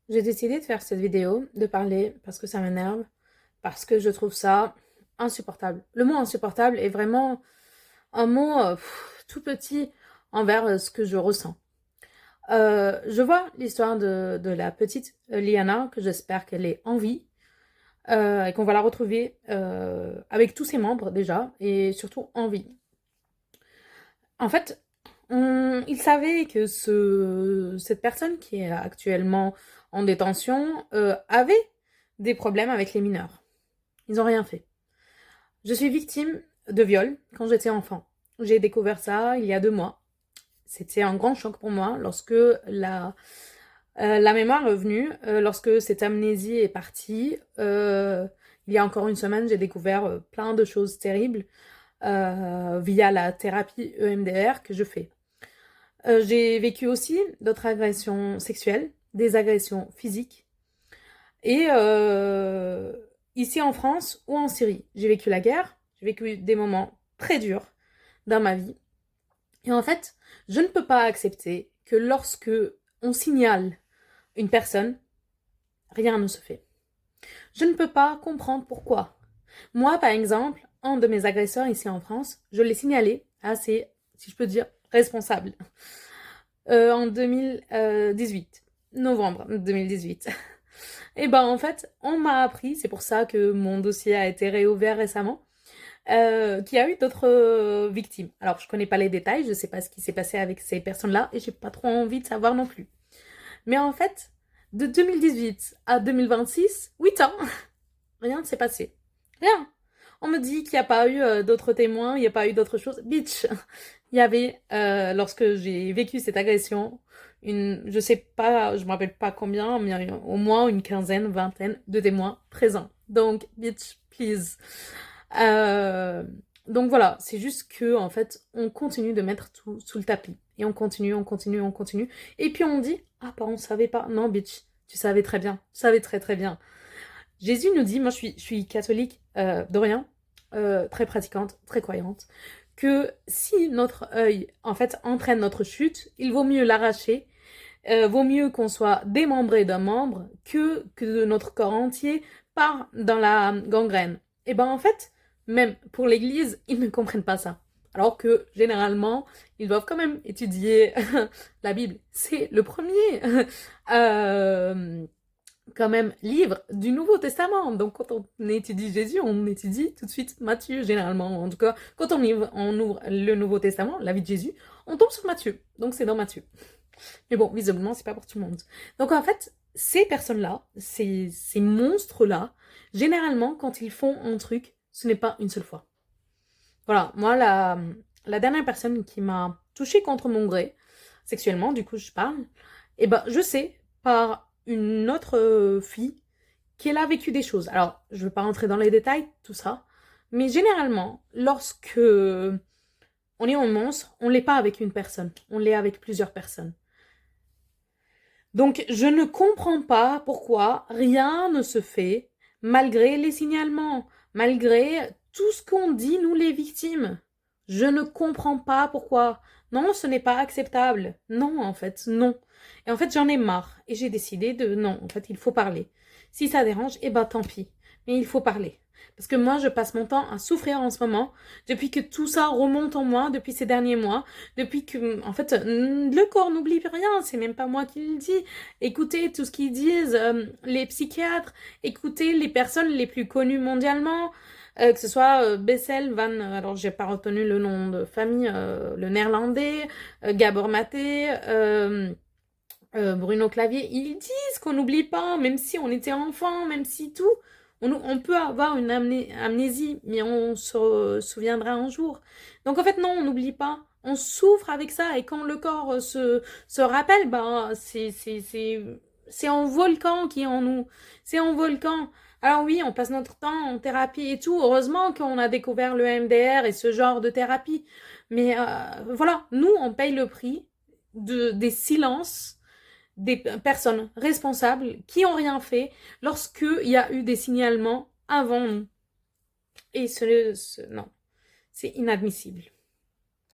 J'ai décidé de faire cette vidéo, de parler parce que ça m'énerve, parce que je trouve ça insupportable. Le mot insupportable est vraiment un mot tout petit envers ce que je ressens. Je vois l'histoire de la petite Liana, que j'espère qu'elle est en vie, et qu'on va la retrouver avec tous ses membres déjà, et surtout en vie. En fait, il savait que cette personne qui est actuellement en détention avait des problèmes avec les mineurs. Ils n'ont rien fait. Je suis victime de viol quand j'étais enfant. J'ai découvert ça il y a 2 mois. C'était un grand choc pour moi lorsque la mémoire est revenue, lorsque cette amnésie est partie. Il y a encore une semaine, j'ai découvert plein de choses terribles via la thérapie EMDR que je fais. J'ai vécu aussi d'autres agressions sexuelles, des agressions physiques. Et ici en France ou en Syrie, j'ai vécu la guerre, j'ai vécu des moments très durs dans ma vie. Et en fait, je ne peux pas accepter que lorsque on signale une personne, rien ne se fait. Je ne peux pas comprendre pourquoi. Moi, par exemple, un de mes agresseurs ici en France, je l'ai signalé à ses, si je peux dire, responsables. En 2018, novembre 2018. Et ben en fait, on m'a appris, c'est pour ça que mon dossier a été réouvert récemment, qu'il y a eu d'autres victimes. Alors je connais pas les détails, je sais pas ce qui s'est passé avec ces personnes-là et j'ai pas trop envie de savoir non plus. Mais en fait, de 2018 à 2026, 8 ans, rien ne s'est passé. Rien. On me dit qu'il n'y a pas eu d'autres témoins, il n'y a pas eu d'autres choses. Bitch, il y avait, lorsque j'ai vécu cette agression, je sais pas, je me rappelle pas combien, mais au moins une quinzaine, vingtaine de témoins présents. Donc, bitch, please. Euh, donc voilà, c'est juste que, en fait, on continue de mettre tout sous le tapis. Et on continue, on continue, on continue. Et puis on dit, ah bah on savait pas. Non, bitch, tu savais très bien. Tu savais très très bien. Jésus nous dit, moi je suis catholique d'Orient, très pratiquante, très croyante, que si notre œil en fait entraîne notre chute, il vaut mieux l'arracher, vaut mieux qu'on soit démembré d'un membre que notre corps entier part dans la gangrène. Et ben en fait, même pour l'Église, ils ne comprennent pas ça. Alors que généralement, ils doivent quand même étudier la Bible. C'est le premier. euh, quand même livre du Nouveau Testament. Donc quand on étudie Jésus, on étudie tout de suite Matthieu généralement. En tout cas, quand on ouvre le Nouveau Testament, la vie de Jésus, on tombe sur Matthieu. Donc c'est dans Matthieu. Mais bon, visiblement, c'est pas pour tout le monde. Donc en fait, ces personnes-là, ces monstres-là, généralement, quand ils font un truc, ce n'est pas une seule fois. Voilà, moi, la dernière personne qui m'a touchée contre mon gré, sexuellement, du coup, je parle, et ben, je sais, par une autre fille, qu'elle a vécu des choses. Alors, je ne veux pas rentrer dans les détails, tout ça, mais généralement, lorsque on est en monstre, on ne l'est pas avec une personne, on l'est avec plusieurs personnes. Donc, je ne comprends pas pourquoi rien ne se fait malgré les signalements, malgré tout ce qu'on dit, nous les victimes. Je ne comprends pas pourquoi. Non, ce n'est pas acceptable. Non, en fait, non. Et en fait, j'en ai marre. Et j'ai décidé de non, en fait, il faut parler. Si ça dérange, eh ben tant pis. Mais il faut parler. Parce que moi, je passe mon temps à souffrir en ce moment, depuis que tout ça remonte en moi, depuis ces derniers mois, depuis que, en fait, le corps n'oublie rien, c'est même pas moi qui le dis. Écoutez tout ce qu'ils disent, les psychiatres, écoutez les personnes les plus connues mondialement, que ce soit Bessel, Van, alors j'ai pas retenu le nom de famille, le néerlandais, Gabor Maté, Bruno Clavier, ils disent qu'on n'oublie pas, même si on était enfant, même si tout. On peut avoir une amnésie, mais on se souviendra un jour. Donc en fait, non, on n'oublie pas. On souffre avec ça, et quand le corps se rappelle, ben, c'est un volcan qui est en nous. C'est un volcan. Alors oui, on passe notre temps en thérapie et tout. Heureusement qu'on a découvert le MDR et ce genre de thérapie. Mais voilà, nous, on paye le prix des silences des personnes responsables qui n'ont rien fait lorsqu'il y a eu des signalements avant nous. Et non, c'est inadmissible.